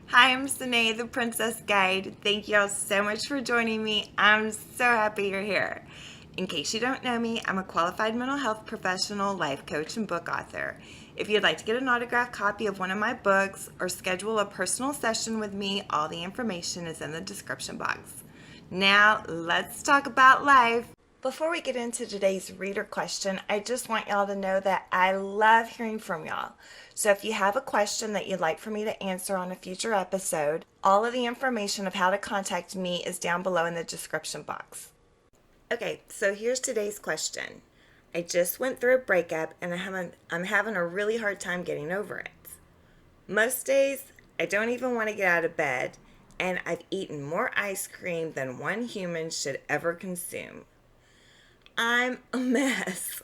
Hi, I'm Senée, the Princess Guide. Thank y'all so much for joining me. I'm so happy you're here. In case you don't know me, I'm a qualified mental health professional, life coach, and book author. If you'd like to get an autographed copy of one of my books or schedule a personal session with me, all the information is in the description box. Now, let's talk about life. Before we get into today's reader question, I just want y'all to know that I love hearing from y'all. So if you have a question that you'd like for me to answer on a future episode, all of the information of how to contact me is down below in the description box. Okay, so here's today's question. I just went through a breakup and I'm having a really hard time getting over it. Most days, I don't even want to get out of bed, and I've eaten more ice cream than one human should ever consume. I'm a mess.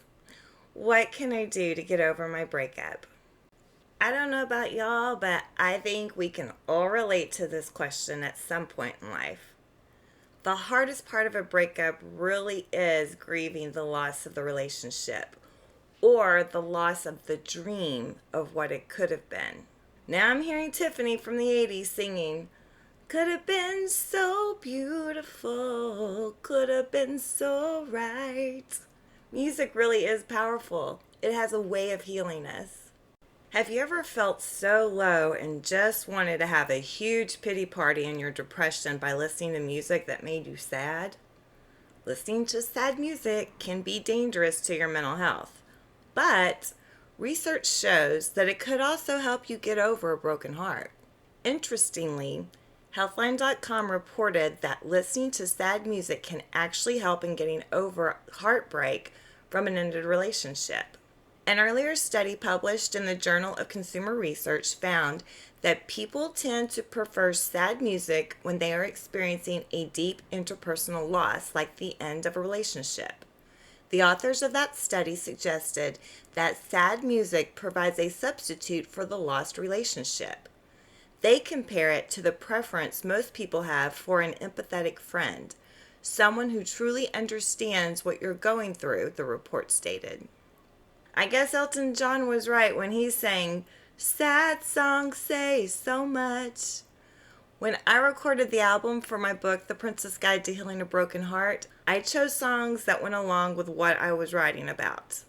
What can I do to get over my breakup? I don't know about y'all, but I think we can all relate to this question at some point in life. The hardest part of a breakup really is grieving the loss of the relationship or the loss of the dream of what it could have been. Now I'm hearing Tiffany from the 80s singing, "Could have been so beautiful, could have been so right." Music really is powerful. It has a way of healing us. Have you ever felt so low and just wanted to have a huge pity party in your depression by listening to music that made you sad? Listening to sad music can be dangerous to your mental health, but research shows that it could also help you get over a broken heart. Interestingly, Healthline.com reported that listening to sad music can actually help in getting over heartbreak from an ended relationship. An earlier study published in the Journal of Consumer Research found that people tend to prefer sad music when they are experiencing a deep interpersonal loss, like the end of a relationship. The authors of that study suggested that sad music provides a substitute for the lost relationship. They compare it to the preference most people have for an empathetic friend, someone who truly understands what you're going through, the report stated. I guess Elton John was right when he sang, "Sad songs say so much." When I recorded the album for my book, The Princess Guide to Healing a Broken Heart, I chose songs that went along with what I was writing about.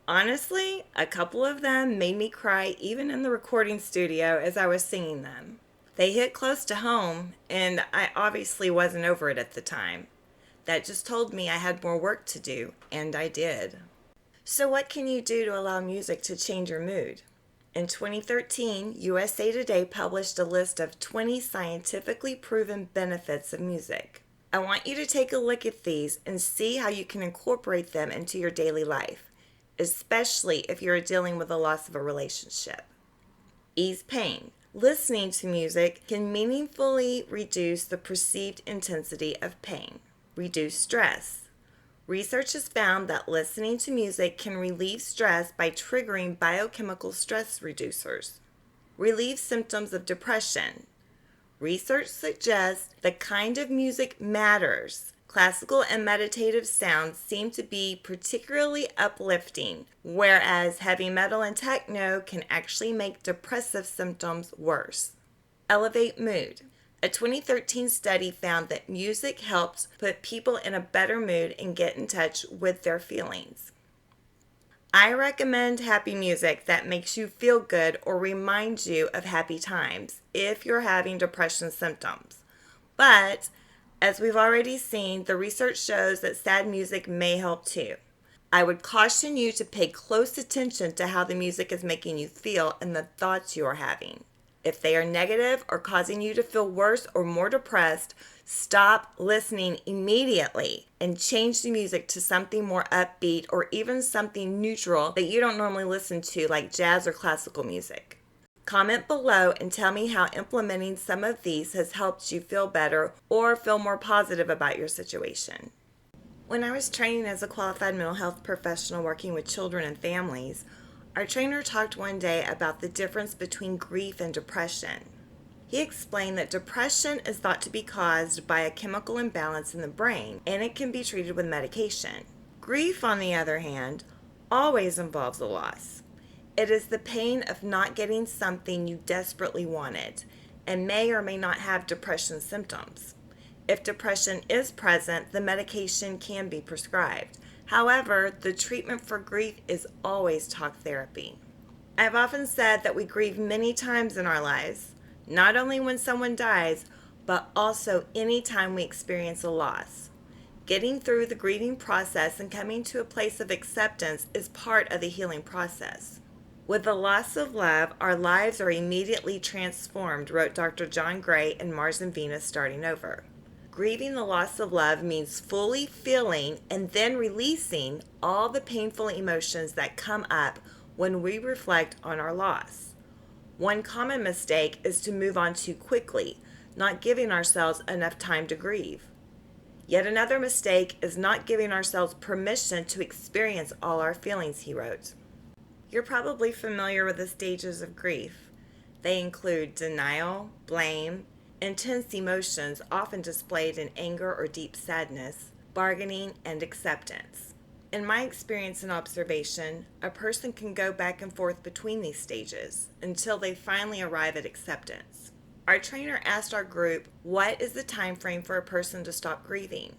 Honestly, a couple of them made me cry even in the recording studio as I was singing them. They hit close to home, and I obviously wasn't over it at the time. That just told me I had more work to do, and I did. So what can you do to allow music to change your mood? In 2013, USA Today published a list of 20 scientifically proven benefits of music. I want you to take a look at these and see how you can incorporate them into your daily life, especially if you're dealing with the loss of a relationship. Ease pain. Listening to music can meaningfully reduce the perceived intensity of pain. Reduce stress. Research has found that listening to music can relieve stress by triggering biochemical stress reducers. Relieve symptoms of depression. Research suggests the kind of music matters. Classical and meditative sounds seem to be particularly uplifting, whereas heavy metal and techno can actually make depressive symptoms worse. Elevate mood. A 2013 study found that music helps put people in a better mood and get in touch with their feelings. I recommend happy music that makes you feel good or reminds you of happy times if you're having depression symptoms. But, as we've already seen, the research shows that sad music may help too. I would caution you to pay close attention to how the music is making you feel and the thoughts you are having. If they are negative or causing you to feel worse or more depressed, stop listening immediately and change the music to something more upbeat or even something neutral that you don't normally listen to, like jazz or classical music. Comment below and tell me how implementing some of these has helped you feel better or feel more positive about your situation. When I was training as a qualified mental health professional working with children and families, our trainer talked one day about the difference between grief and depression. He explained that depression is thought to be caused by a chemical imbalance in the brain, and it can be treated with medication. Grief, on the other hand, always involves a loss. It is the pain of not getting something you desperately wanted, and may or may not have depression symptoms. If depression is present, the medication can be prescribed. However, the treatment for grief is always talk therapy. I've often said that we grieve many times in our lives, not only when someone dies, but also any time we experience a loss. Getting through the grieving process and coming to a place of acceptance is part of the healing process. With the loss of love, our lives are immediately transformed, wrote Dr. John Gray in Mars and Venus Starting Over. Grieving the loss of love means fully feeling and then releasing all the painful emotions that come up when we reflect on our loss. One common mistake is to move on too quickly, not giving ourselves enough time to grieve. Yet another mistake is not giving ourselves permission to experience all our feelings, he wrote. You're probably familiar with the stages of grief. They include denial, blame, intense emotions often displayed in anger or deep sadness, bargaining, and acceptance. In my experience and observation, a person can go back and forth between these stages until they finally arrive at acceptance. Our trainer asked our group, what is the time frame for a person to stop grieving?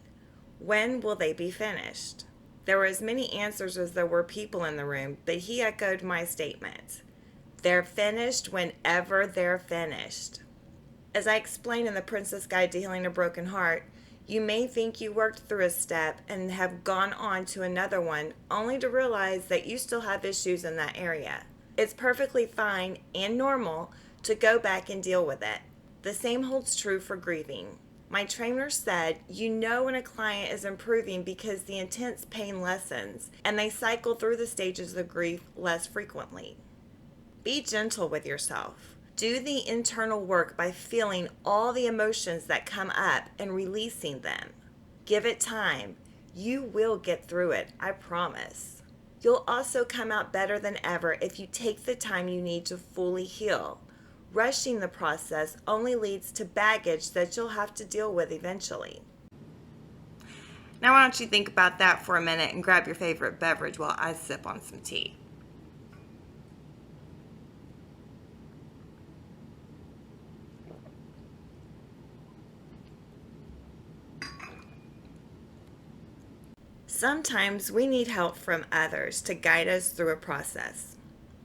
When will they be finished? There were as many answers as there were people in the room, but he echoed my statement. They're finished whenever they're finished. As I explained in the Princess Guide to Healing a Broken Heart, you may think you worked through a step and have gone on to another one, only to realize that you still have issues in that area. It's perfectly fine and normal to go back and deal with it. The same holds true for grieving. My trainer said, you know when a client is improving because the intense pain lessens and they cycle through the stages of grief less frequently. Be gentle with yourself. Do the internal work by feeling all the emotions that come up and releasing them. Give it time. You will get through it, I promise. You'll also come out better than ever if you take the time you need to fully heal. Rushing the process only leads to baggage that you'll have to deal with eventually. Now why don't you think about that for a minute and grab your favorite beverage while I sip on some tea. Sometimes we need help from others to guide us through a process.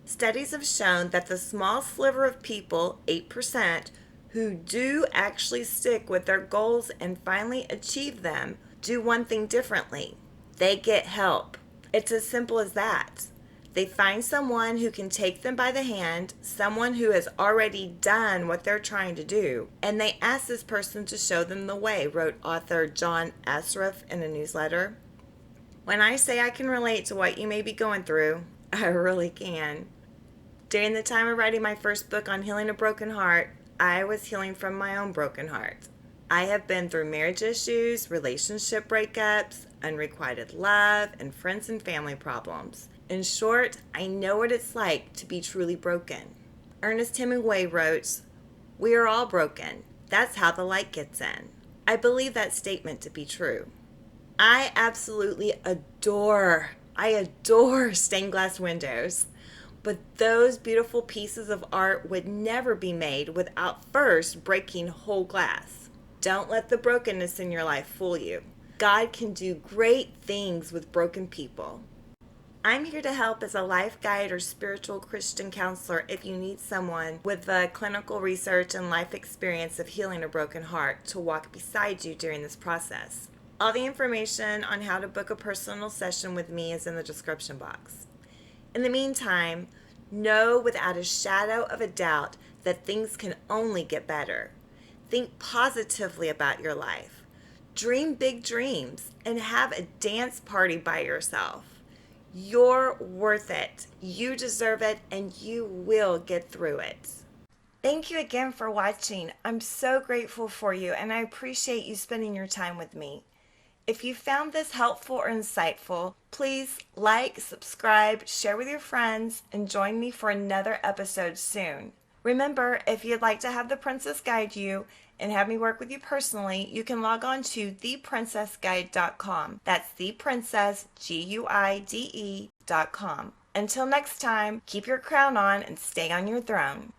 Studies have shown that the small sliver of people, 8%, who do actually stick with their goals and finally achieve them, do one thing differently. They get help. It's as simple as that. They find someone who can take them by the hand, someone who has already done what they're trying to do, and they ask this person to show them the way, wrote author John Asraf in a newsletter. When I say I can relate to what you may be going through, I really can. During the time of writing my first book on healing a broken heart, I was healing from my own broken heart. I have been through marriage issues, relationship breakups, unrequited love, and friends and family problems. In short, I know what it's like to be truly broken. Ernest Hemingway wrote, "We are all broken. That's how the light gets in." I believe that statement to be true. I absolutely adore stained glass windows. But those beautiful pieces of art would never be made without first breaking whole glass. Don't let the brokenness in your life fool you. God can do great things with broken people. I'm here to help as a life guide or spiritual Christian counselor if you need someone with the clinical research and life experience of healing a broken heart to walk beside you during this process. All the information on how to book a personal session with me is in the description box. In the meantime, know without a shadow of a doubt that things can only get better. Think positively about your life. Dream big dreams and have a dance party by yourself. You're worth it. You deserve it, and you will get through it. Thank you again for watching. I'm so grateful for you, and I appreciate you spending your time with me. If you found this helpful or insightful, please like, subscribe, share with your friends, and join me for another episode soon. Remember, if you'd like to have the Princess guide you and have me work with you personally, you can log on to theprincessguide.com. That's theprincessguide.com. Until next time, keep your crown on and stay on your throne.